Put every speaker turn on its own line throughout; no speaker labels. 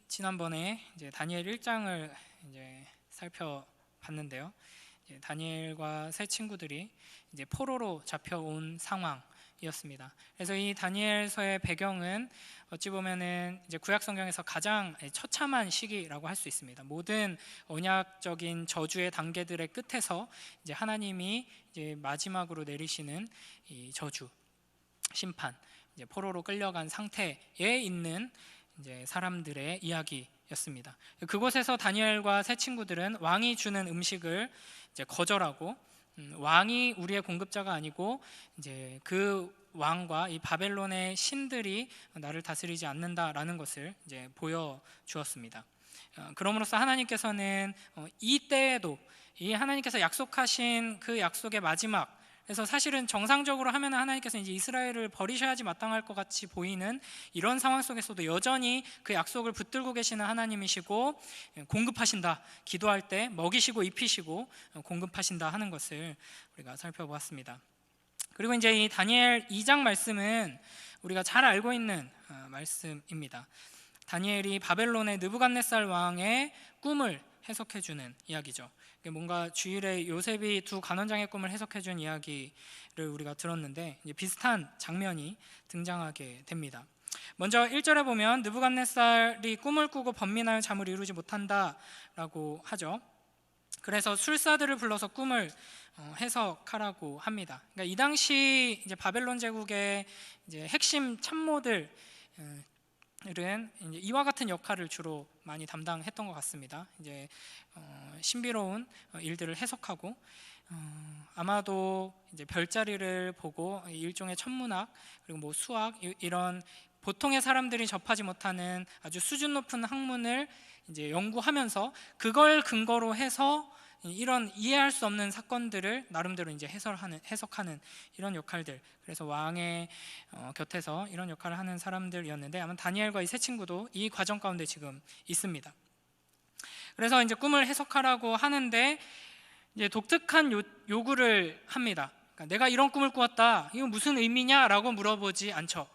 지난번에 이제 다니엘 1장을 이제 살펴봤는데요. 이제 다니엘과 세 친구들이 이제 포로로 잡혀온 상황이었습니다. 그래서 이 다니엘서의 배경은 어찌 보면은 이제 구약 성경에서 가장 처참한 시기라고 할 수 있습니다. 모든 언약적인 저주의 단계들의 끝에서 이제 하나님이 이제 마지막으로 내리시는 이 저주, 심판, 이제 포로로 끌려간 상태에 있는 이제 사람들의 이야기였습니다. 그곳에서 다니엘과 세 친구들은 왕이 주는 음식을 이제 거절하고, 왕이 우리의 공급자가 아니고 이제 그 왕과 이 바벨론의 신들이 나를 다스리지 않는다라는 것을 이제 보여주었습니다. 그럼으로써 하나님께서는 이 때에도 이 하나님께서 약속하신 그 약속의 마지막, 그래서 사실은 정상적으로 하면 하나님께서 이제 이스라엘을 버리셔야지 마땅할 것 같이 보이는 이런 상황 속에서도 여전히 그 약속을 붙들고 계시는 하나님이시고, 공급하신다, 기도할 때 먹이시고 입히시고 공급하신다 하는 것을 우리가 살펴보았습니다. 그리고 이제 이 다니엘 2장 말씀은 우리가 잘 알고 있는 말씀입니다. 다니엘이 바벨론의 느부갓네살 왕의 꿈을 해석해주는 이야기죠. 뭔가 주일에 요셉이 두 간원장의 꿈을 해석해준 이야기를 우리가 들었는데, 이제 비슷한 장면이 등장하게 됩니다. 먼저 1절에 보면 느부갓네살이 꿈을 꾸고 번민하여 잠을 이루지 못한다라고 하죠. 그래서 술사들을 불러서 꿈을 해석하라고 합니다. 그러니까 이 당시 이제 바벨론 제국의 이제 핵심 참모들 은 이와 같은 역할을 주로 많이 담당했던 것 같습니다. 이제 신비로운 일들을 해석하고, 아마도 이제 별자리를 보고 일종의 천문학, 그리고 뭐 수학, 이런 보통의 사람들이 접하지 못하는 아주 수준 높은 학문을 이제 연구하면서 그걸 근거로 해서 이런 이해할 수 없는 사건들을 나름대로 이제 해석하는 이런 역할들. 그래서 왕의 곁에서 이런 역할을 하는 사람들이었는데, 아마 다니엘과 이 세 친구도 이 과정 가운데 지금 있습니다. 그래서 이제 꿈을 해석하라고 하는데 이제 독특한 요구를 합니다. 그러니까 내가 이런 꿈을 꾸었다, 이거 무슨 의미냐라고 물어보지 않죠.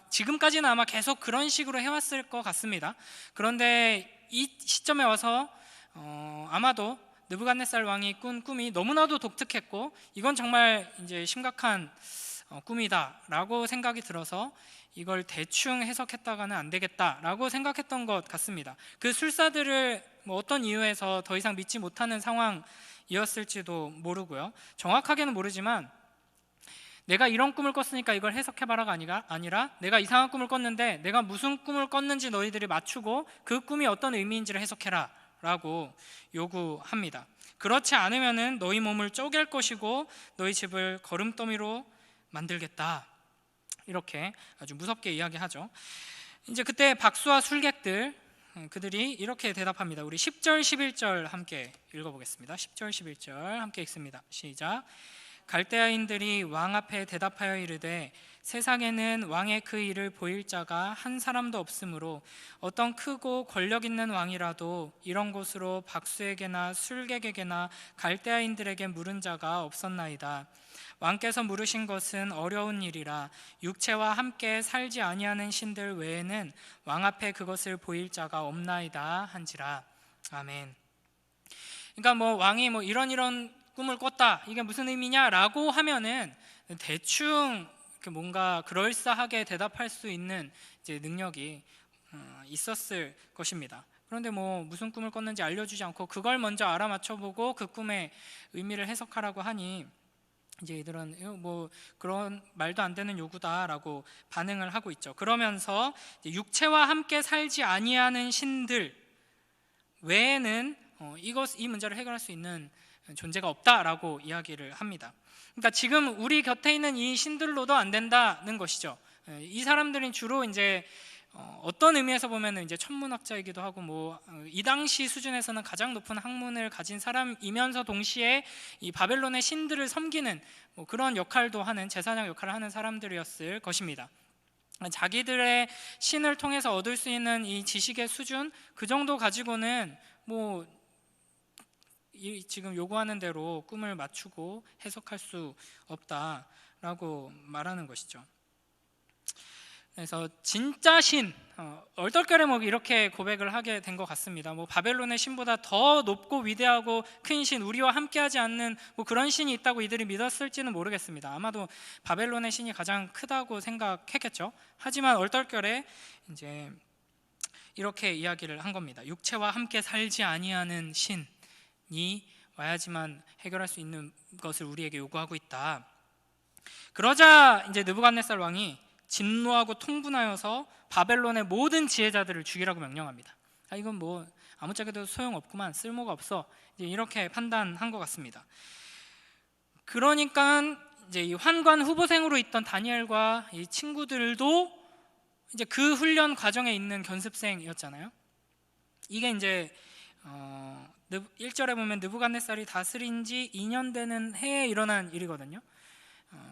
지금까지는 아마 계속 그런 식으로 해왔을 것 같습니다. 그런데 이 시점에 와서 아마도 느부갓네살 왕이 꾼 꿈이 너무나도 독특했고, 이건 정말 이제 심각한 꿈이다라고 생각이 들어서 이걸 대충 해석했다가는 안 되겠다라고 생각했던 것 같습니다. 그 술사들을 뭐 어떤 이유에서 더 이상 믿지 못하는 상황이었을지도 모르고요. 정확하게는 모르지만 내가 이런 꿈을 꿨으니까 이걸 해석해봐라가 아니라 내가 이상한 꿈을 꿨는데 내가 무슨 꿈을 꿨는지 너희들이 맞추고 그 꿈이 어떤 의미인지를 해석해라 라고 요구합니다. 그렇지 않으면은 너희 몸을 쪼갤 것이고 너희 집을 거름더미로 만들겠다, 이렇게 아주 무섭게 이야기하죠. 이제 그때 박수와 술객들, 그들이 이렇게 대답합니다. 우리 10절 11절 함께 읽어보겠습니다. 10절 11절 함께 읽습니다. 시작. 갈대아인들이 왕 앞에 대답하여 이르되 세상에는 왕의 그 일을 보일 자가 한 사람도 없으므로 어떤 크고 권력 있는 왕이라도 이런 곳으로 박수에게나 술객에게나 갈대아인들에게 물은 자가 없었나이다. 왕께서 물으신 것은 어려운 일이라 육체와 함께 살지 아니하는 신들 외에는 왕 앞에 그것을 보일 자가 없나이다 한지라. 아멘. 그러니까 뭐 왕이 뭐 이런 꿈을 꿨다, 이게 무슨 의미냐라고 하면은 대충 뭔가 그럴싸하게 대답할 수 있는 이제 능력이 있었을 것입니다. 그런데 뭐 무슨 꿈을 꿨는지 알려주지 않고 그걸 먼저 알아맞혀보고 그 꿈의 의미를 해석하라고 하니 이제 이들은 뭐 그런 말도 안 되는 요구다라고 반응을 하고 있죠. 그러면서 육체와 함께 살지 아니하는 신들 외에는 이 문제를 해결할 수 있는 존재가 없다라고 이야기를 합니다. 그러니까 지금 우리 곁에 있는 이 신들로도 안 된다는 것이죠. 이 사람들은 주로 이제 어떤 의미에서 보면은 이제 천문학자이기도 하고 뭐 이 당시 수준에서는 가장 높은 학문을 가진 사람이면서 동시에 이 바벨론의 신들을 섬기는 뭐 그런 역할도 하는, 제사장 역할을 하는 사람들이었을 것입니다. 자기들의 신을 통해서 얻을 수 있는 이 지식의 수준, 그 정도 가지고는 뭐 지금 요구하는 대로 꿈을 맞추고 해석할 수 없다라고 말하는 것이죠. 그래서 진짜 신, 얼떨결에 뭐 이렇게 고백을 하게 된 것 같습니다. 뭐 바벨론의 신보다 더 높고 위대하고 큰 신, 우리와 함께하지 않는 뭐 그런 신이 있다고 이들이 믿었을지는 모르겠습니다. 아마도 바벨론의 신이 가장 크다고 생각했겠죠. 하지만 얼떨결에 이제 이렇게 이야기를 한 겁니다. 육체와 함께 살지 아니하는 신이 와야지만 해결할 수 있는 것을 우리에게 요구하고 있다. 그러자 이제 느부갓네살 왕이 진노하고 통분하여서 바벨론의 모든 지혜자들을 죽이라고 명령합니다. 이건 뭐 아무짝에도 소용없구만, 쓸모가 없어, 이제 이렇게 판단한 것 같습니다. 그러니까 이제 이 환관 후보생으로 있던 다니엘과 이 친구들도 이제 그 훈련 과정에 있는 견습생이었잖아요. 이게 이제 1절에 보면 느부갓네살이 다스린 지 2년 되는 해에 일어난 일이거든요.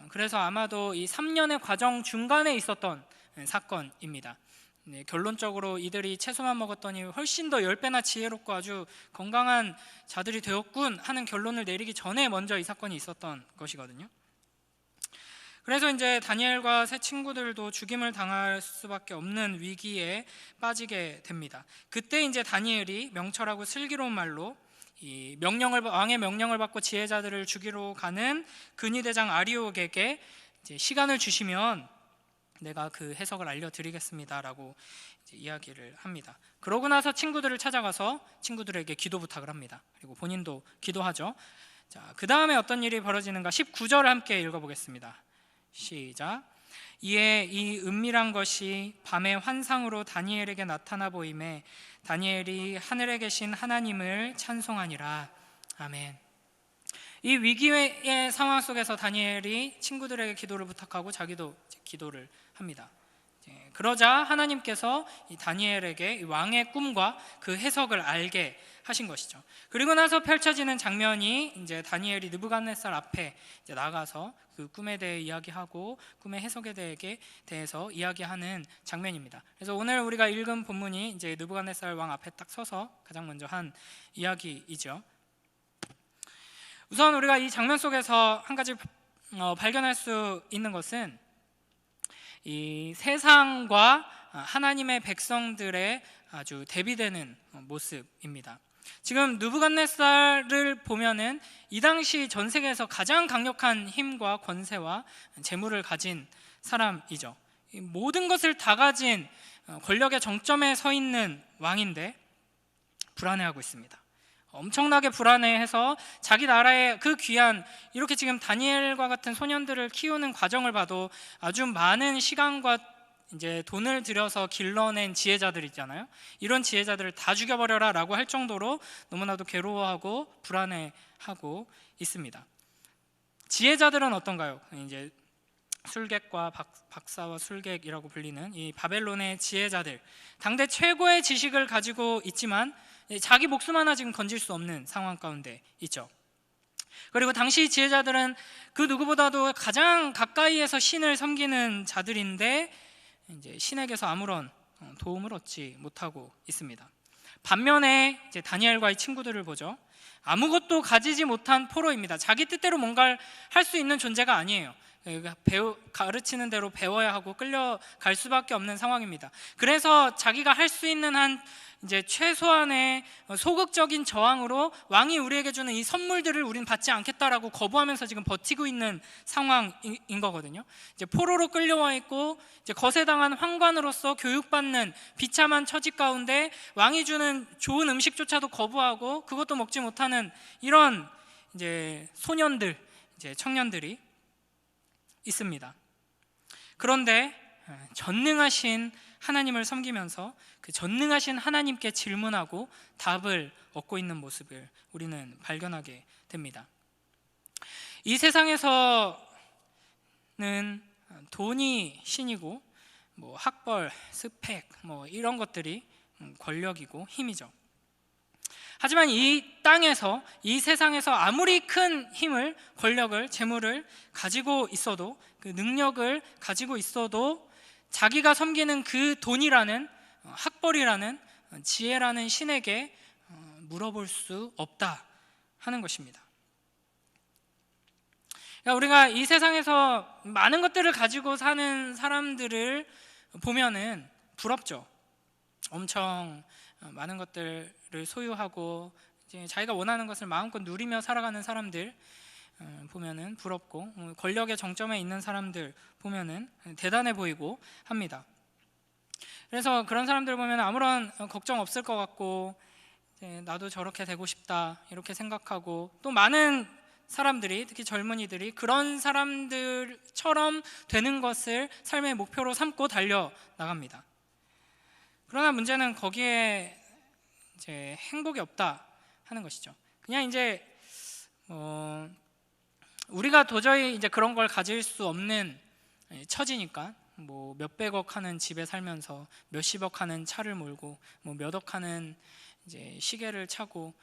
그래서 아마도 이 3년의 과정 중간에 있었던 사건입니다. 네, 결론적으로 이들이 채소만 먹었더니 훨씬 더 10배나 지혜롭고 아주 건강한 자들이 되었군 하는 결론을 내리기 전에 먼저 이 사건이 있었던 것이거든요. 그래서 이제 다니엘과 세 친구들도 죽임을 당할 수밖에 없는 위기에 빠지게 됩니다. 그때 이제 다니엘이 명철하고 슬기로운 말로 이 왕의 명령을 받고 지혜자들을 죽이러 가는 근위대장 아리옥에게 이제 시간을 주시면 내가 그 해석을 알려드리겠습니다라고 이제 이야기를 합니다. 그러고 나서 친구들을 찾아가서 친구들에게 기도 부탁을 합니다. 그리고 본인도 기도하죠. 자, 그 다음에 어떤 일이 벌어지는가 19절을 함께 읽어보겠습니다. 시작. 이에 이 은밀한 것이 밤의 환상으로 다니엘에게 나타나 보임에 다니엘이 하늘에 계신 하나님을 찬송하니라. 아멘. 이 위기의 상황 속에서 다니엘이 친구들에게 기도를 부탁하고 자기도 기도를 합니다. 그러자 하나님께서 이 다니엘에게 왕의 꿈과 그 해석을 알게 하신 것이죠. 그리고 나서 펼쳐지는 장면이 이제 다니엘이 느부갓네살 앞에 이제 나가서 그 꿈에 대해 이야기하고 꿈의 해석에 대해서 이야기하는 장면입니다. 그래서 오늘 우리가 읽은 본문이 이제 느부갓네살 왕 앞에 딱 서서 가장 먼저 한 이야기이죠. 우선 우리가 이 장면 속에서 한 가지 발견할 수 있는 것은 이 세상과 하나님의 백성들의 아주 대비되는 모습입니다. 지금 느부갓네살을 보면은 이 당시 전 세계에서 가장 강력한 힘과 권세와 재물을 가진 사람이죠. 모든 것을 다 가진 권력의 정점에 서 있는 왕인데 불안해하고 있습니다. 엄청나게 불안해해서 자기 나라의 그 귀한 이렇게 지금 다니엘과 같은 소년들을 키우는 과정을 봐도 아주 많은 시간과 이제 돈을 들여서 길러낸 지혜자들 있잖아요. 이런 지혜자들을 다 죽여버려라 라고 할 정도로 너무나도 괴로워하고 불안해하고 있습니다. 지혜자들은 어떤가요? 이제 술객과 박사와 술객이라고 불리는 이 바벨론의 지혜자들, 당대 최고의 지식을 가지고 있지만 자기 목숨 하나 지금 건질 수 없는 상황 가운데 있죠. 그리고 당시 지혜자들은 그 누구보다도 가장 가까이에서 신을 섬기는 자들인데 이제 신에게서 아무런 도움을 얻지 못하고 있습니다. 반면에 이제 다니엘과 이 친구들을 보죠. 아무것도 가지지 못한 포로입니다. 자기 뜻대로 뭔가를 할 수 있는 존재가 아니에요. 가르치는 대로 배워야 하고 끌려갈 수밖에 없는 상황입니다. 그래서 자기가 할 수 있는 한 이제 최소한의 소극적인 저항으로 왕이 우리에게 주는 이 선물들을 우리는 받지 않겠다라고 거부하면서 지금 버티고 있는 상황인 거거든요. 이제 포로로 끌려와 있고 이제 거세당한 환관으로서 교육받는 비참한 처지 가운데 왕이 주는 좋은 음식조차도 거부하고 그것도 먹지 못하는 이런 이제 소년들, 이제 청년들이 있습니다. 그런데 전능하신 하나님을 섬기면서 그 전능하신 하나님께 질문하고 답을 얻고 있는 모습을 우리는 발견하게 됩니다. 이 세상에서는 돈이 신이고 뭐 학벌, 스펙 뭐 이런 것들이 권력이고 힘이죠. 하지만 이 땅에서, 이 세상에서 아무리 큰 힘을, 권력을, 재물을 가지고 있어도, 그 능력을 가지고 있어도 자기가 섬기는 그 돈이라는, 학벌이라는, 지혜라는 신에게 물어볼 수 없다 하는 것입니다. 그러니까 우리가 이 세상에서 많은 것들을 가지고 사는 사람들을 보면은 부럽죠. 엄청 많은 것들을 소유하고 이제 자기가 원하는 것을 마음껏 누리며 살아가는 사람들 보면은 부럽고, 권력의 정점에 있는 사람들 보면은 대단해 보이고 합니다. 그래서 그런 사람들 보면 아무런 걱정 없을 것 같고, 나도 저렇게 되고 싶다 이렇게 생각하고, 또 많은 사람들이, 특히 젊은이들이 그런 사람들처럼 되는 것을 삶의 목표로 삼고 달려 나갑니다. 그러나 문제는 거기에 이제 행복이 없다 하는 것이죠. 그냥 이제 우리가 도저히 이제 그런 걸 가질 수 없는 처지니까, 뭐 몇백억 하는 집에 살면서 몇십억 하는 차를 몰고, 뭐 몇억 하는 이제 시계를 차고,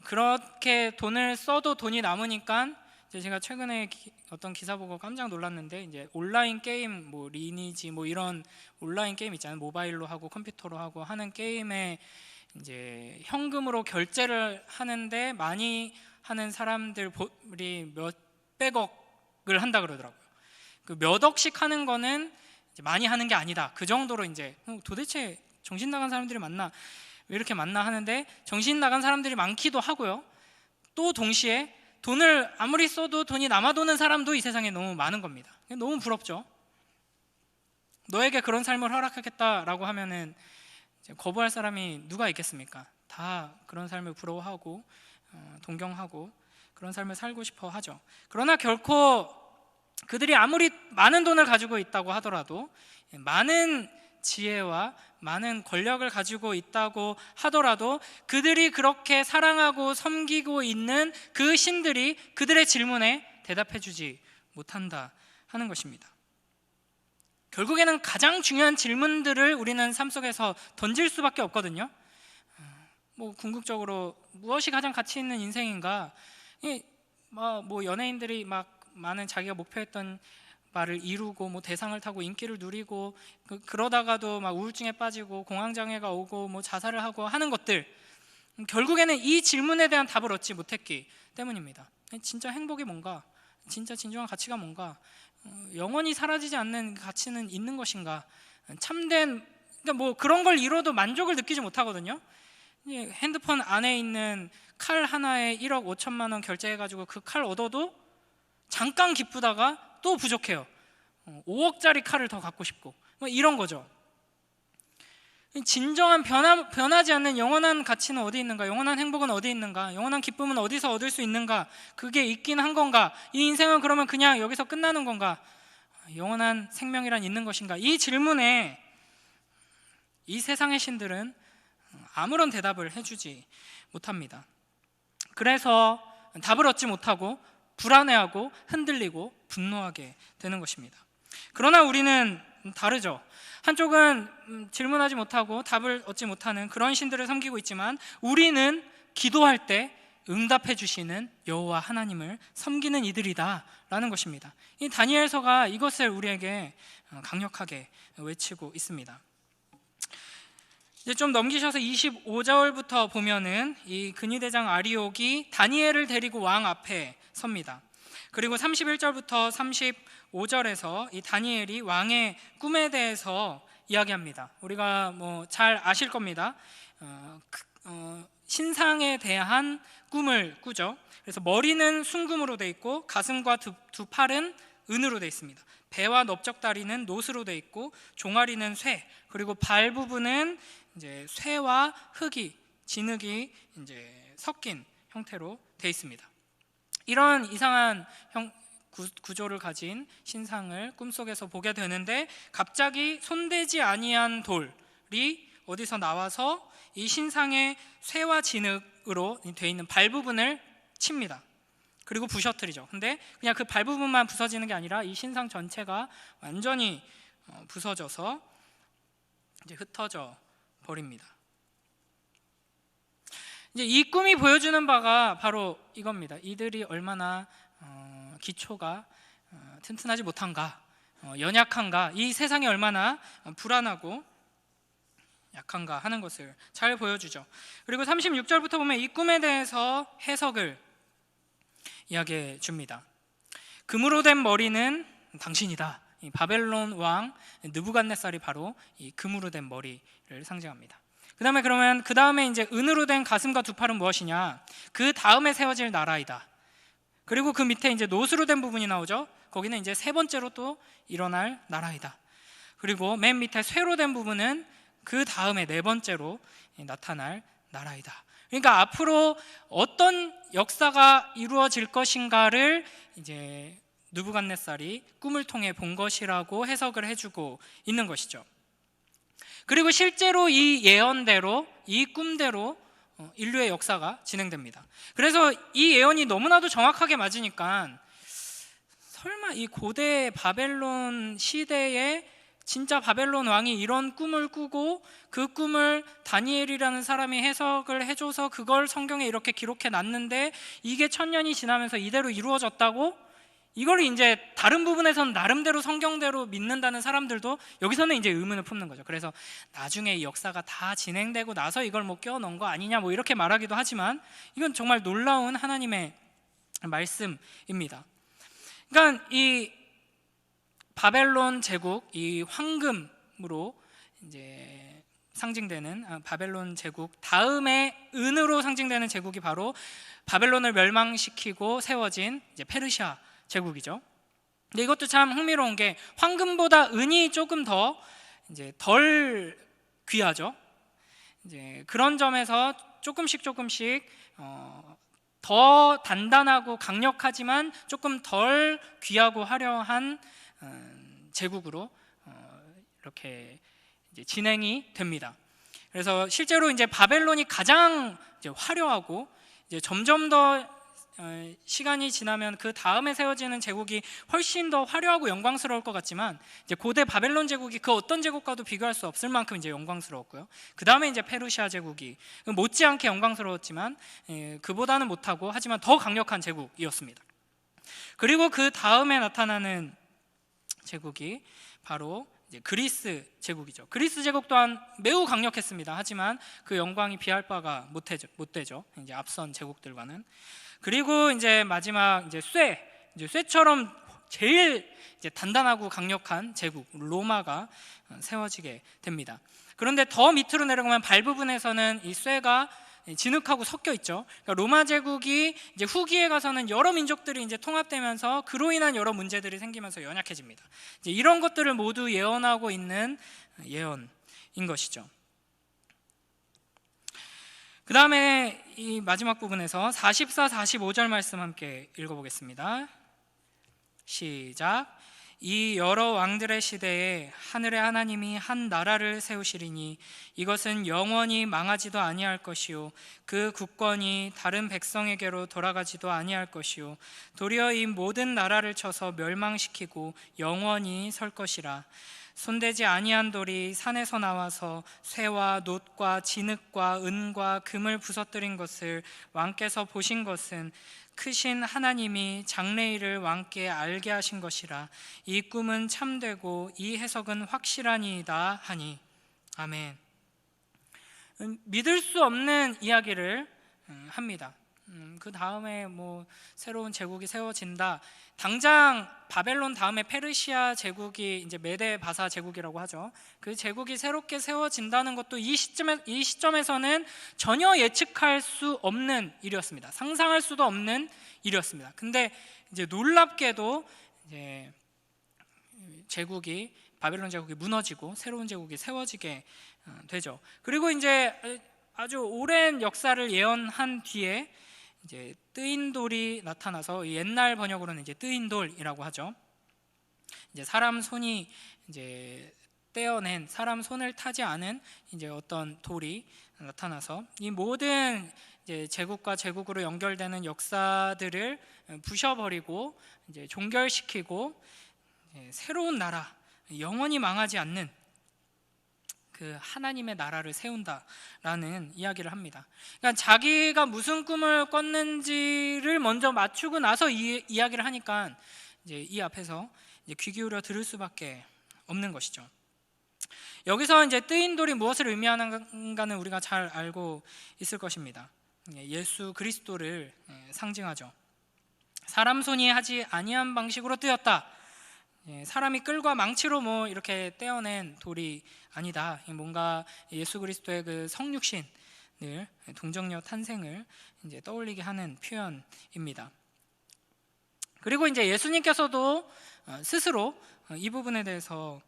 그렇게 돈을 써도 돈이 남으니까, 이제 제가 최근에 어떤 기사 보고 깜짝 놀랐는데, 이제 온라인 게임, 뭐 리니지 뭐 이런 온라인 게임 있잖아요. 모바일로 하고 컴퓨터로 하고 하는 게임에 이제 현금으로 결제를 하는데 많이 하는 사람들이 몇백억을 한다 그러더라고요. 그 몇 억씩 하는 거는 이제 많이 하는 게 아니다. 그 정도로 이제 도대체 정신 나간 사람들이 많나, 왜 이렇게 많나 하는데, 정신 나간 사람들이 많기도 하고요. 또 동시에 돈을 아무리 써도 돈이 남아도는 사람도 이 세상에 너무 많은 겁니다. 너무 부럽죠. 너에게 그런 삶을 허락하겠다라고 하면은 이제 거부할 사람이 누가 있겠습니까? 다 그런 삶을 부러워하고 동경하고 그런 삶을 살고 싶어 하죠. 그러나 결코 그들이 아무리 많은 돈을 가지고 있다고 하더라도, 많은 지혜와 많은 권력을 가지고 있다고 하더라도, 그들이 그렇게 사랑하고 섬기고 있는 그 신들이 그들의 질문에 대답해주지 못한다 하는 것입니다. 결국에는 가장 중요한 질문들을 우리는 삶 속에서 던질 수밖에 없거든요. 뭐 궁극적으로 무엇이 가장 가치 있는 인생인가? 뭐 연예인들이 막 많은 자기가 목표했던 바를 이루고, 뭐 대상을 타고 인기를 누리고, 그러다가도 막 우울증에 빠지고 공황장애가 오고 뭐 자살을 하고 하는 것들, 결국에는 이 질문에 대한 답을 얻지 못했기 때문입니다. 진짜 행복이 뭔가? 진짜 진정한 가치가 뭔가? 영원히 사라지지 않는 가치는 있는 것인가? 참된, 그러니까 뭐 그런 걸 이뤄도 만족을 느끼지 못하거든요. 핸드폰 안에 있는 칼 하나에 1억 5천만 원 결제해가지고 그 칼 얻어도 잠깐 기쁘다가 또 부족해요. 5억짜리 칼을 더 갖고 싶고, 뭐 이런 거죠. 진정한 변하지 않는 영원한 가치는 어디 있는가? 영원한 행복은 어디 있는가? 영원한 기쁨은 어디서 얻을 수 있는가? 그게 있긴 한 건가? 이 인생은 그러면 그냥 여기서 끝나는 건가? 영원한 생명이란 있는 것인가? 이 질문에 이 세상의 신들은 아무런 대답을 해주지 못합니다. 그래서 답을 얻지 못하고 불안해하고 흔들리고 분노하게 되는 것입니다. 그러나 우리는 다르죠. 한쪽은 질문하지 못하고 답을 얻지 못하는 그런 신들을 섬기고 있지만, 우리는 기도할 때 응답해 주시는 여호와 하나님을 섬기는 이들이다 라는 것입니다. 이 다니엘서가 이것을 우리에게 강력하게 외치고 있습니다. 이제 좀 넘기셔서 25절부터 보면은 이 근위대장 아리옥이 다니엘을 데리고 왕 앞에 섭니다. 그리고 31절부터 35절에서 이 다니엘이 왕의 꿈에 대해서 이야기합니다. 우리가 뭐 잘 아실 겁니다. 신상에 대한 꿈을 꾸죠. 그래서 머리는 순금으로 돼 있고, 가슴과 두 팔은 은으로 돼 있습니다. 배와 넓적다리는 노스로 돼 있고, 종아리는 쇠, 그리고 발 부분은 이제 쇠와 진흙이 이제 섞인 형태로 돼 있습니다. 이런 이상한 구조를 가진 신상을 꿈속에서 보게 되는데, 갑자기 손대지 아니한 돌이 어디서 나와서 이 신상의 쇠와 진흙으로 되어 있는 발 부분을 칩니다. 그리고 부셔뜨리죠. 근데 그냥 그 발 부분만 부서지는 게 아니라 이 신상 전체가 완전히 부서져서 이제 흩어져 버립니다. 이제 이 꿈이 보여주는 바가 바로 이겁니다. 이들이 얼마나 기초가 튼튼하지 못한가, 연약한가, 이 세상이 얼마나 불안하고 약한가 하는 것을 잘 보여주죠. 그리고 36절부터 보면 이 꿈에 대해서 해석을 이야기해 줍니다. 금으로 된 머리는 당신이다 이 바벨론 왕 느부갓네살이 바로 이 금으로 된 머리를 상징합니다. 그러면 그 다음에 이제 은으로 된 가슴과 두 팔은 무엇이냐? 그 다음에 세워질 나라이다. 그리고 그 밑에 이제 노수로 된 부분이 나오죠. 거기는 이제 세 번째로 또 일어날 나라이다. 그리고 맨 밑에 쇠로 된 부분은 그 다음에 네 번째로 나타날 나라이다. 그러니까 앞으로 어떤 역사가 이루어질 것인가를 이제 느부갓네살이 꿈을 통해 본 것이라고 해석을 해주고 있는 것이죠. 그리고 실제로 이 예언대로, 이 꿈대로 인류의 역사가 진행됩니다. 그래서 이 예언이 너무나도 정확하게 맞으니까 설마 이 고대 바벨론 시대에 진짜 바벨론 왕이 이런 꿈을 꾸고 그 꿈을 다니엘이라는 사람이 해석을 해줘서 그걸 성경에 이렇게 기록해 놨는데 이게 1000년이 지나면서 이대로 이루어졌다고? 이걸 이제 다른 부분에서는 나름대로 성경대로 믿는다는 사람들도 여기서는 이제 의문을 품는 거죠. 그래서 나중에 이 역사가 다 진행되고 나서 이걸 뭐 끼워 넣은 거 아니냐 뭐 이렇게 말하기도 하지만 이건 정말 놀라운 하나님의 말씀입니다. 그러니까 이 바벨론 제국, 이 황금으로 이제 상징되는 바벨론 제국 다음에 은으로 상징되는 제국이 바로 바벨론을 멸망시키고 세워진 이제 페르시아 제국이죠. 근데 이것도 참 흥미로운 게 황금보다 은이 조금 더 이제 덜 귀하죠. 이제 그런 점에서 조금씩 더 단단하고 강력하지만 조금 덜 귀하고 화려한 제국으로 이렇게 이제 진행이 됩니다. 그래서 실제로 이제 바벨론이 가장 이제 화려하고 이제 점점 더 시간이 지나면 그 다음에 세워지는 제국이 훨씬 더 화려하고 영광스러울 것 같지만 이제 고대 바벨론 제국이 그 어떤 제국과도 비교할 수 없을 만큼 이제 영광스러웠고요. 그 다음에 이제 페르시아 제국이 못지않게 영광스러웠지만 그보다는 못하고 하지만 더 강력한 제국이었습니다. 그리고 그 다음에 나타나는 제국이 바로 이제 그리스 제국이죠. 그리스 제국 또한 매우 강력했습니다. 하지만 그 영광이 비할 바가 못 되죠. 이제 앞선 제국들과는. 그리고 이제 마지막 이제 쇠처럼 제일 이제 단단하고 강력한 제국 로마가 세워지게 됩니다. 그런데 더 밑으로 내려가면 발 부분에서는 이 쇠가 진흙하고 섞여 있죠. 그러니까 로마 제국이 이제 후기에 가서는 여러 민족들이 이제 통합되면서 그로 인한 여러 문제들이 생기면서 연약해집니다. 이제 이런 것들을 모두 예언하고 있는 예언인 것이죠. 그 다음에 이 마지막 부분에서 44, 45절 말씀 함께 읽어보겠습니다. 시작. 이 여러 왕들의 시대에 하늘의 하나님이 한 나라를 세우시리니 이것은 영원히 망하지도 아니할 것이요 그 국권이 다른 백성에게로 돌아가지도 아니할 것이요 도리어 이 모든 나라를 쳐서 멸망시키고 영원히 설 것이라. 손대지 아니한 돌이 산에서 나와서 쇠와 놋과 진흙과 은과 금을 부서뜨린 것을 왕께서 보신 것은 크신 하나님이 장래일을 왕께 알게 하신 것이라. 이 꿈은 참되고 이 해석은 확실하니이다 하니. 아멘. 믿을 수 없는 이야기를 합니다. 그 다음에 뭐 새로운 제국이 세워진다. 당장 바벨론 다음에 페르시아 제국이 이제 메데 바사 제국이라고 하죠. 그 제국이 새롭게 세워진다는 것도 이 시점에서는 전혀 예측할 수 없는 일이었습니다. 상상할 수도 없는 일이었습니다. 근데 이제 놀랍게도 이제 바벨론 제국이 무너지고 새로운 제국이 세워지게 되죠. 그리고 이제 아주 오랜 역사를 예언한 뒤에 이제 뜨인 돌이 나타나서 옛날 번역으로는 이제 뜨인 돌이라고 하죠. 이제 사람 손이 이제 떼어낸 사람 손을 타지 않은 이제 어떤 돌이 나타나서 이 모든 이제 제국과 제국으로 연결되는 역사들을 부셔버리고 이제 종결시키고 새로운 나라, 영원히 망하지 않는 그 하나님의 나라를 세운다라는 이야기를 합니다. 그러니까 자기가 무슨 꿈을 꿨는지를 먼저 맞추고 나서 이 이야기를 하니까 이제 이 앞에서 이제 귀 기울여 들을 수밖에 없는 것이죠. 여기서 이제 뜨인 돌이 무엇을 의미하는가는 우리가 잘 알고 있을 것입니다. 예수 그리스도를 상징하죠. 사람 손이 하지 아니한 방식으로 뜨였다. 사람이 끌과 망치로 뭐 이렇게 떼어낸 돌이 아니다. 뭔가 예수 그리스도의 그 성육신을, 동정녀 탄생을 이제 떠올리게 하는 표현입니다. 그리고 이제 예수님께서도 스스로 이 부분에 대해서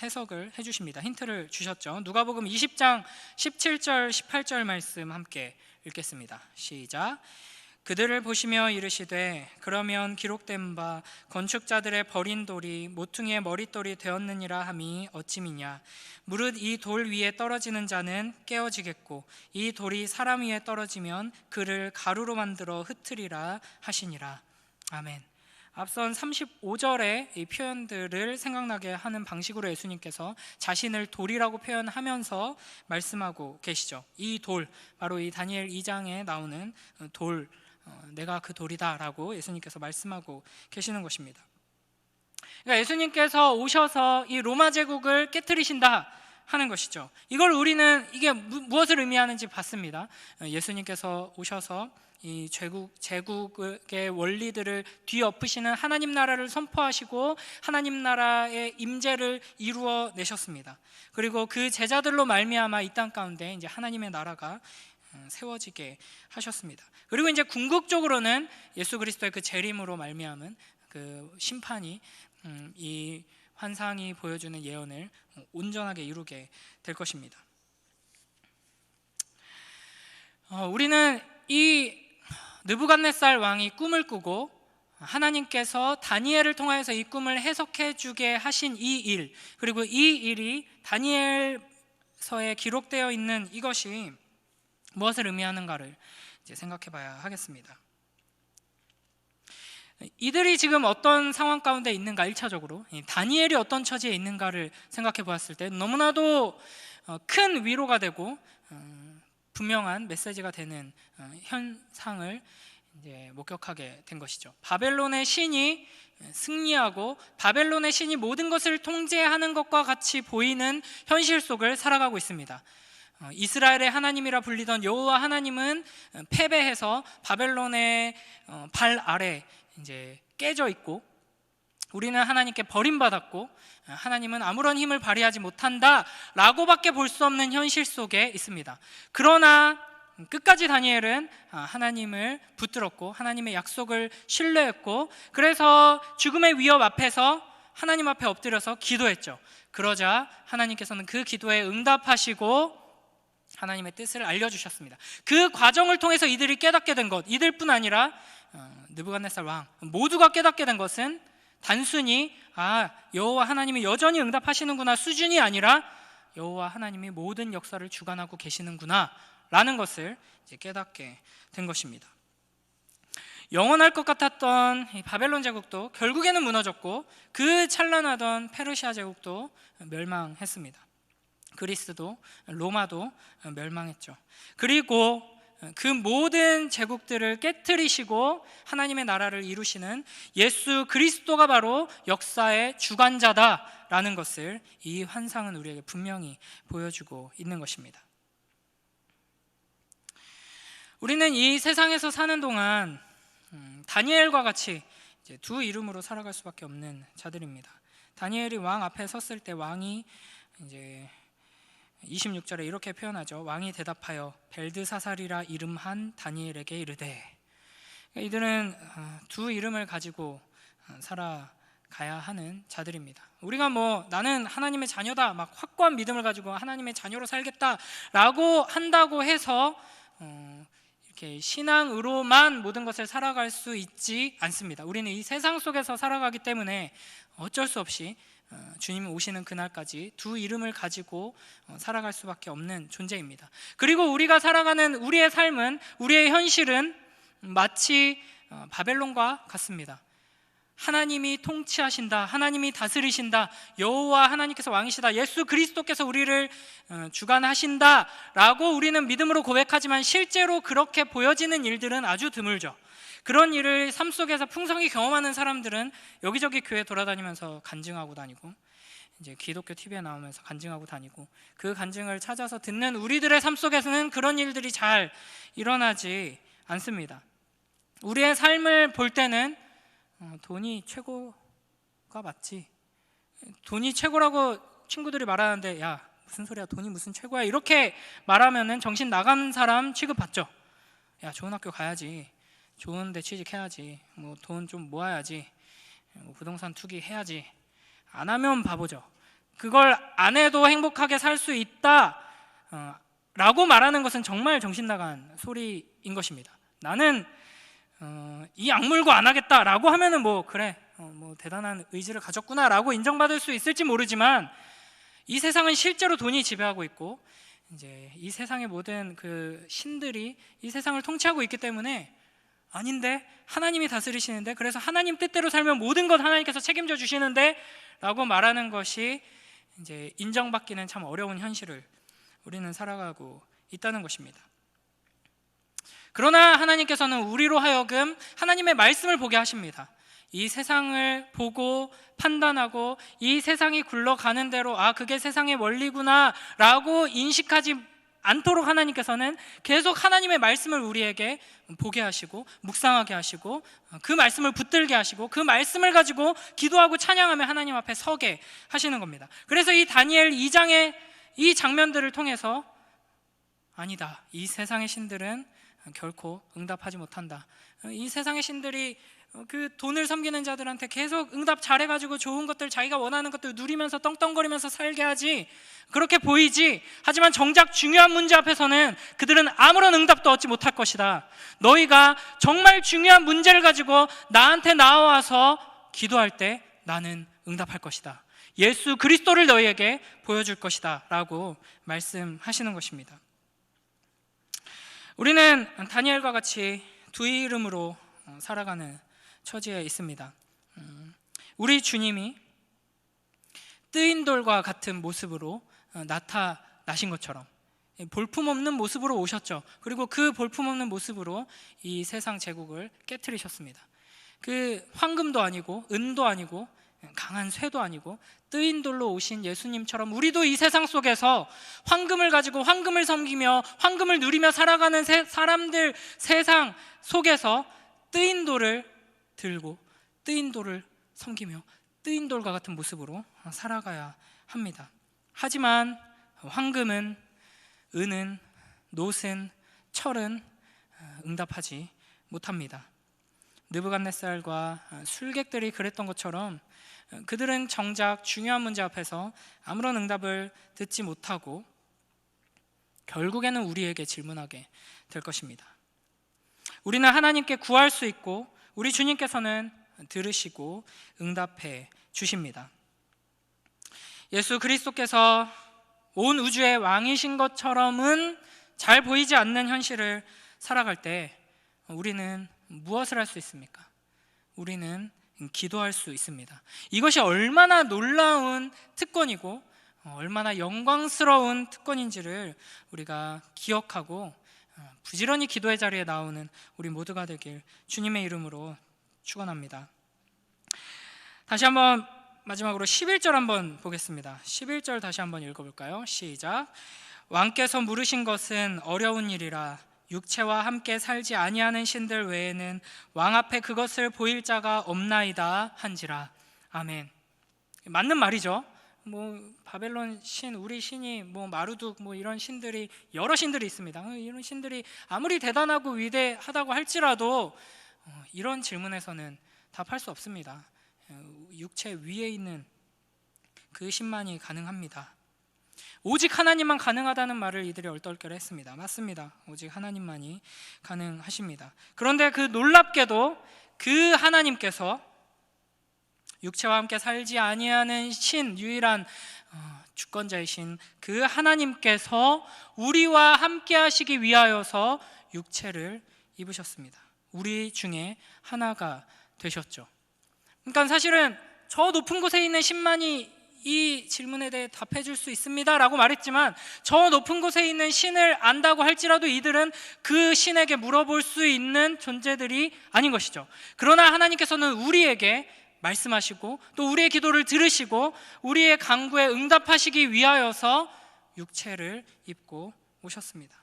해석을 해주십니다. 힌트를 주셨죠. 누가복음 20장 17절 18절 말씀 함께 읽겠습니다. 시작. 그들을 보시며 이르시되 그러면 기록된 바 건축자들의 버린 돌이 모퉁이의 머릿돌이 되었느니라 함이 어찌미냐. 무릇 이 돌 위에 떨어지는 자는 깨어지겠고 이 돌이 사람 위에 떨어지면 그를 가루로 만들어 흩으리라 하시니라. 아멘. 앞선 35절의 이 표현들을 생각나게 하는 방식으로 예수님께서 자신을 돌이라고 표현하면서 말씀하고 계시죠. 이 돌, 바로 이 다니엘 2장에 나오는 돌, 내가 그 돌이다 라고 예수님께서 말씀하고 계시는 것입니다. 그러니까 예수님께서 오셔서 이 로마 제국을 깨트리신다 하는 것이죠. 이걸 우리는 이게 무엇을 의미하는지 봤습니다. 예수님께서 오셔서 이 제국의 원리들을 뒤엎으시는 하나님 나라를 선포하시고 하나님 나라의 임재를 이루어 내셨습니다. 그리고 그 제자들로 말미암아 이 땅 가운데 이제 하나님의 나라가 세워지게 하셨습니다. 그리고 이제 궁극적으로는 예수 그리스도의 그 재림으로 말미암은 그 심판이 이 환상이 보여주는 예언을 온전하게 이루게 될 것입니다. 우리는 이 느부갓네살 왕이 꿈을 꾸고 하나님께서 다니엘을 통하여서 이 꿈을 해석해 주게 하신 이 일, 그리고 이 일이 다니엘서에 기록되어 있는 이것이 무엇을 의미하는가를 이제 생각해 봐야 하겠습니다. 이들이 지금 어떤 상황 가운데 있는가, 1차적으로 다니엘이 어떤 처지에 있는가를 생각해 보았을 때 너무나도 큰 위로가 되고 분명한 메시지가 되는 현상을 이제 목격하게 된 것이죠. 바벨론의 신이 승리하고 바벨론의 신이 모든 것을 통제하는 것과 같이 보이는 현실 속을 살아가고 있습니다. 이스라엘의 하나님이라 불리던 여호와 하나님은 패배해서 바벨론의 발 아래 이제 깨져 있고, 우리는 하나님께 버림받았고 하나님은 아무런 힘을 발휘하지 못한다라고밖에 볼 수 없는 현실 속에 있습니다. 그러나 끝까지 다니엘은 하나님을 붙들었고 하나님의 약속을 신뢰했고, 그래서 죽음의 위협 앞에서 하나님 앞에 엎드려서 기도했죠. 그러자 하나님께서는 그 기도에 응답하시고 하나님의 뜻을 알려주셨습니다. 그 과정을 통해서 이들이 깨닫게 된 것, 이들뿐 아니라 느부갓네살 왕 모두가 깨닫게 된 것은 단순히 여호와 하나님이 여전히 응답하시는구나 수준이 아니라 여호와 하나님이 모든 역사를 주관하고 계시는구나 라는 것을 이제 깨닫게 된 것입니다. 영원할 것 같았던 이 바벨론 제국도 결국에는 무너졌고 그 찬란하던 페르시아 제국도 멸망했습니다. 그리스도, 로마도 멸망했죠. 그리고 그 모든 제국들을 깨트리시고 하나님의 나라를 이루시는 예수 그리스도가 바로 역사의 주관자다라는 것을 이 환상은 우리에게 분명히 보여주고 있는 것입니다. 우리는 이 세상에서 사는 동안 다니엘과 같이 이제 두 이름으로 살아갈 수밖에 없는 자들입니다. 다니엘이 왕 앞에 섰을 때 왕이 이제 26절에 이렇게 표현하죠. 왕이 대답하여 벨드사살이라 이름한 다니엘에게 이르되, 이들은 두 이름을 가지고 살아가야 하는 자들입니다. 우리가 나는 하나님의 자녀다, 막 확고한 믿음을 가지고 하나님의 자녀로 살겠다라고 한다고 해서 이렇게 신앙으로만 모든 것을 살아갈 수 있지 않습니다. 우리는 이 세상 속에서 살아가기 때문에 어쩔 수 없이 주님이 오시는 그날까지 두 이름을 가지고 살아갈 수밖에 없는 존재입니다. 그리고 우리가 살아가는 우리의 삶은, 우리의 현실은 마치 바벨론과 같습니다. 하나님이 통치하신다, 하나님이 다스리신다, 여호와 하나님께서 왕이시다, 예수 그리스도께서 우리를 주관하신다 라고 우리는 믿음으로 고백하지만 실제로 그렇게 보여지는 일들은 아주 드물죠. 그런 일을 삶 속에서 풍성히 경험하는 사람들은 여기저기 교회 돌아다니면서 간증하고 다니고, 이제 기독교 TV에 나오면서 간증하고 다니고, 그 간증을 찾아서 듣는 우리들의 삶 속에서는 그런 일들이 잘 일어나지 않습니다. 우리의 삶을 볼 때는 돈이 가 맞지. 돈이 최고라고 친구들이 말하는데 야 무슨 소리야, 돈이 무슨 최고야, 이렇게 말하면은 정신 나간 사람 취급받죠. 야 좋은 학교 가야지, 좋은 데 취직해야지, 뭐 돈 좀 모아야지, 뭐 부동산 투기 해야지. 안 하면 바보죠. 그걸 안 해도 행복하게 살 수 있다 라고 말하는 것은 정말 정신 나간 소리인 것입니다. 나는 이 악물고 안 하겠다라고 하면은 뭐 그래, 뭐 대단한 의지를 가졌구나라고 인정받을 수 있을지 모르지만, 이 세상은 실제로 돈이 지배하고 있고 이제 이 세상의 모든 그 신들이 이 세상을 통치하고 있기 때문에 아닌데 하나님이 다스리시는데, 그래서 하나님 뜻대로 살면 모든 것 하나님께서 책임져 주시는데 라고 말하는 것이 이제 인정받기는 참 어려운 현실을 우리는 살아가고 있다는 것입니다. 그러나 하나님께서는 우리로 하여금 하나님의 말씀을 보게 하십니다. 이 세상을 보고 판단하고 이 세상이 굴러가는 대로 그게 세상의 원리구나 라고 인식하지 않도록 하나님께서는 계속 하나님의 말씀을 우리에게 보게 하시고 묵상하게 하시고 그 말씀을 붙들게 하시고 그 말씀을 가지고 기도하고 찬양하며 하나님 앞에 서게 하시는 겁니다. 그래서 이 다니엘 2장의 이 장면들을 통해서 아니다, 이 세상의 신들은 결코 응답하지 못한다. 이 세상의 신들이 그 돈을 섬기는 자들한테 계속 응답 잘해가지고 좋은 것들, 자기가 원하는 것들 누리면서 떵떵거리면서 살게 하지, 그렇게 보이지. 하지만 정작 중요한 문제 앞에서는 그들은 아무런 응답도 얻지 못할 것이다. 너희가 정말 중요한 문제를 가지고 나한테 나와서 기도할 때 나는 응답할 것이다. 예수 그리스도를 너희에게 보여줄 것이다 라고 말씀하시는 것입니다. 우리는 다니엘과 같이 두 이름으로 살아가는 처지에 있습니다. 우리 주님이 뜨인 돌과 같은 모습으로 나타나신 것처럼 볼품없는 모습으로 오셨죠. 그리고 그 볼품없는 모습으로 이 세상 제국을 깨트리셨습니다. 그 황금도 아니고 은도 아니고 강한 쇠도 아니고 뜨인 돌로 오신 예수님처럼 우리도 이 세상 속에서 황금을 가지고 황금을 섬기며 황금을 누리며 살아가는 사람들 세상 속에서 뜨인 돌을 들고 뜨인 돌을 섬기며 뜨인 돌과 같은 모습으로 살아가야 합니다. 하지만 황금은, 은은, 놋은, 철은 응답하지 못합니다. 느부갓네살과 술객들이 그랬던 것처럼 그들은 정작 중요한 문제 앞에서 아무런 응답을 듣지 못하고 결국에는 우리에게 질문하게 될 것입니다. 우리는 하나님께 구할 수 있고 우리 주님께서는 들으시고 응답해 주십니다. 예수 그리스도께서 온 우주의 왕이신 것처럼은 잘 보이지 않는 현실을 살아갈 때 우리는 무엇을 할 수 있습니까? 우리는 기도할 수 있습니다. 이것이 얼마나 놀라운 특권이고 얼마나 영광스러운 특권인지를 우리가 기억하고 부지런히 기도의 자리에 나오는 우리 모두가 되길 주님의 이름으로 축원합니다. 다시 한번 마지막으로 11절 한번 보겠습니다. 11절 다시 한번 읽어볼까요? 시작. 왕께서 물으신 것은 어려운 일이라 육체와 함께 살지 아니하는 신들 외에는 왕 앞에 그것을 보일 자가 없나이다 한지라. 아멘. 맞는 말이죠. 뭐 바벨론 신, 우리 신이 뭐 마루둑 뭐 이런 신들이 여러 신들이 있습니다. 이런 신들이 아무리 대단하고 위대하다고 할지라도 이런 질문에서는 답할 수 없습니다. 육체 위에 있는 그 신만이 가능합니다. 오직 하나님만 가능하다는 말을 이들이 얼떨결에 했습니다. 맞습니다. 오직 하나님만이 가능하십니다. 그런데 그 놀랍게도 그 하나님께서 육체와 함께 살지 아니하는 신, 유일한 주권자이신 그 하나님께서 우리와 함께 하시기 위하여서 육체를 입으셨습니다. 우리 중에 하나가 되셨죠. 그러니까 사실은 저 높은 곳에 있는 신만이 이 질문에 대해 답해 줄 수 있습니다 라고 말했지만, 저 높은 곳에 있는 신을 안다고 할지라도 이들은 그 신에게 물어볼 수 있는 존재들이 아닌 것이죠. 그러나 하나님께서는 우리에게 말씀하시고 또 우리의 기도를 들으시고 우리의 간구에 응답하시기 위하여서 육체를 입고 오셨습니다.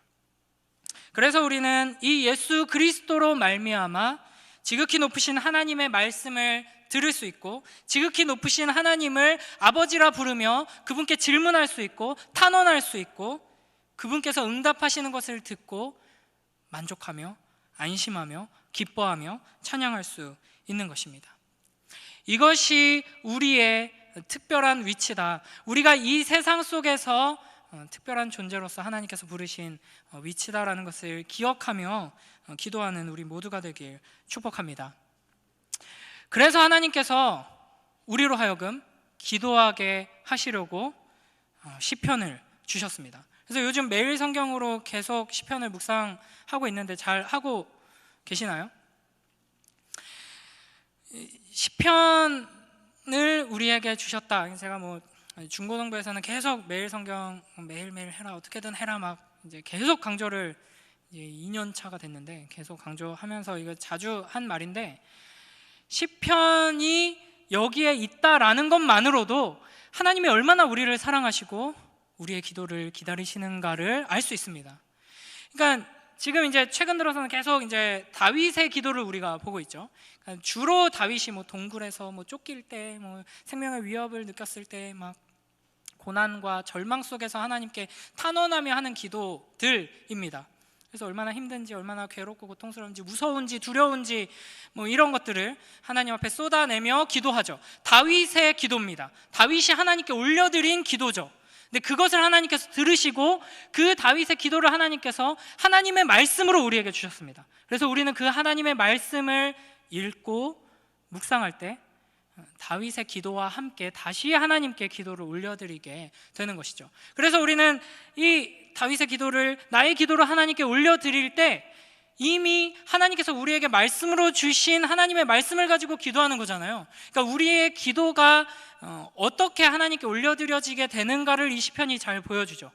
그래서 우리는 이 예수 그리스도로 말미암아 지극히 높으신 하나님의 말씀을 들을 수 있고, 지극히 높으신 하나님을 아버지라 부르며 그분께 질문할 수 있고 탄원할 수 있고, 그분께서 응답하시는 것을 듣고 만족하며 안심하며 기뻐하며 찬양할 수 있는 것입니다. 이것이 우리의 특별한 위치다. 우리가 이 세상 속에서 특별한 존재로서 하나님께서 부르신 위치다라는 것을 기억하며 기도하는 우리 모두가 되길 축복합니다. 그래서 하나님께서 우리로 하여금 기도하게 하시려고 시편을 주셨습니다. 그래서 요즘 매일 성경으로 계속 시편을 묵상하고 있는데 잘 하고 계시나요? 시편을 우리에게 주셨다. 제가 중고등부에서는 계속 매일 성경 매일매일 해라, 어떻게든 해라 막 이제 계속 강조를, 이제 2년 차가 됐는데 계속 강조하면서 이거 자주 한 말인데, 시편이 여기에 있다라는 것만으로도 하나님이 얼마나 우리를 사랑하시고 우리의 기도를 기다리시는가를 알 수 있습니다. 그러니까 지금 이제 최근 들어서는 계속 이제 다윗의 기도를 우리가 보고 있죠. 그러니까 주로 다윗이 동굴에서 쫓길 때, 생명의 위협을 느꼈을 때 막 고난과 절망 속에서 하나님께 탄원하며 하는 기도들입니다. 그래서 얼마나 힘든지, 얼마나 괴롭고 고통스러운지, 무서운지, 두려운지 이런 것들을 하나님 앞에 쏟아내며 기도하죠. 다윗의 기도입니다. 다윗이 하나님께 올려드린 기도죠. 근데 그것을 하나님께서 들으시고 그 다윗의 기도를 하나님께서 하나님의 말씀으로 우리에게 주셨습니다. 그래서 우리는 그 하나님의 말씀을 읽고 묵상할 때 다윗의 기도와 함께 다시 하나님께 기도를 올려드리게 되는 것이죠. 그래서 우리는 이 다윗의 기도를 나의 기도로 하나님께 올려드릴 때 이미 하나님께서 우리에게 말씀으로 주신 하나님의 말씀을 가지고 기도하는 거잖아요. 그러니까 우리의 기도가 어떻게 하나님께 올려드려지게 되는가를 이 시편이 잘 보여주죠.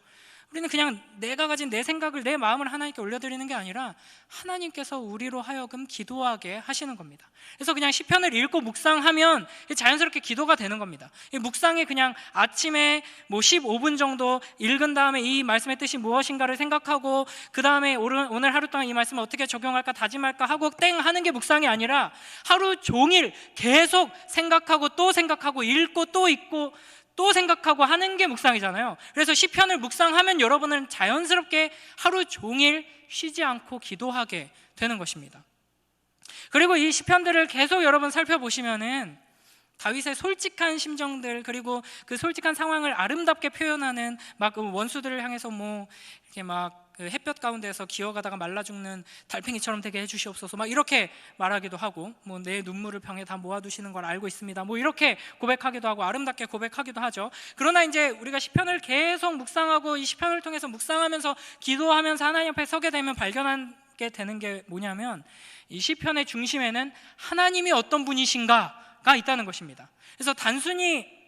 우리는 그냥 내가 가진 내 생각을, 내 마음을 하나님께 올려드리는 게 아니라 하나님께서 우리로 하여금 기도하게 하시는 겁니다. 그래서 그냥 시편을 읽고 묵상하면 자연스럽게 기도가 되는 겁니다. 이 묵상이 그냥 아침에 15분 정도 읽은 다음에 이 말씀의 뜻이 무엇인가를 생각하고 그 다음에 오늘 하루 동안 이 말씀을 어떻게 적용할까 다짐할까 하고 땡 하는 게 묵상이 아니라 하루 종일 계속 생각하고 또 생각하고 읽고 또 읽고 또 생각하고 하는 게 묵상이잖아요. 그래서 시편을 묵상하면 여러분은 자연스럽게 하루 종일 쉬지 않고 기도하게 되는 것입니다. 그리고 이 시편들을 계속 여러분 살펴보시면은 다윗의 솔직한 심정들, 그리고 그 솔직한 상황을 아름답게 표현하는 막 원수들을 향해서 이렇게 그 햇볕 가운데서 기어가다가 말라 죽는 달팽이처럼 되게 해주시옵소서 막 이렇게 말하기도 하고, 내 눈물을 병에 다 모아두시는 걸 알고 있습니다 이렇게 고백하기도 하고 아름답게 고백하기도 하죠. 그러나 이제 우리가 시편을 계속 묵상하고 이 시편을 통해서 묵상하면서 기도하면서 하나님 앞에 서게 되면 발견하게 되는 게 뭐냐면, 이 시편의 중심에는 하나님이 어떤 분이신가가 있다는 것입니다. 그래서 단순히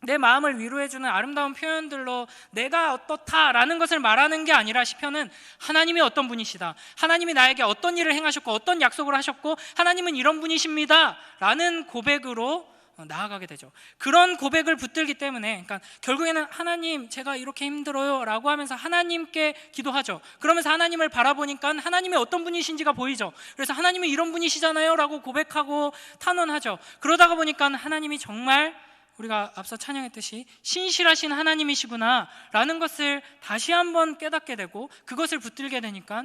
내 마음을 위로해주는 아름다운 표현들로 내가 어떻다라는 것을 말하는 게 아니라, 시편은 하나님이 어떤 분이시다, 하나님이 나에게 어떤 일을 행하셨고 어떤 약속을 하셨고 하나님은 이런 분이십니다 라는 고백으로 나아가게 되죠. 그런 고백을 붙들기 때문에, 그러니까 결국에는 하나님 제가 이렇게 힘들어요 라고 하면서 하나님께 기도하죠. 그러면서 하나님을 바라보니까 하나님이 어떤 분이신지가 보이죠. 그래서 하나님이 이런 분이시잖아요 라고 고백하고 탄원하죠. 그러다가 보니까 하나님이 정말 우리가 앞서 찬양했듯이 신실하신 하나님이시구나 라는 것을 다시 한번 깨닫게 되고, 그것을 붙들게 되니까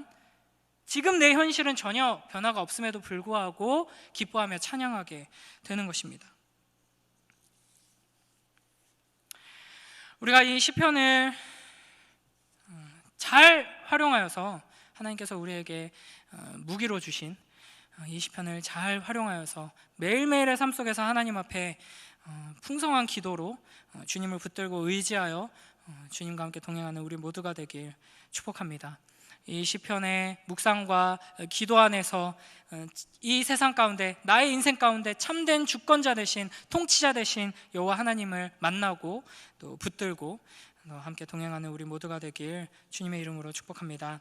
지금 내 현실은 전혀 변화가 없음에도 불구하고 기뻐하며 찬양하게 되는 것입니다. 우리가 이 시편을 잘 활용하여서, 하나님께서 우리에게 무기로 주신 이 시편을 잘 활용하여서 매일매일의 삶 속에서 하나님 앞에 풍성한 기도로 주님을 붙들고 의지하여 주님과 함께 동행하는 우리 모두가 되길 축복합니다. 이 시편의 묵상과 기도 안에서 이 세상 가운데, 나의 인생 가운데 참된 주권자 되신, 통치자 되신 여호와 하나님을 만나고 또 붙들고 함께 동행하는 우리 모두가 되길 주님의 이름으로 축복합니다.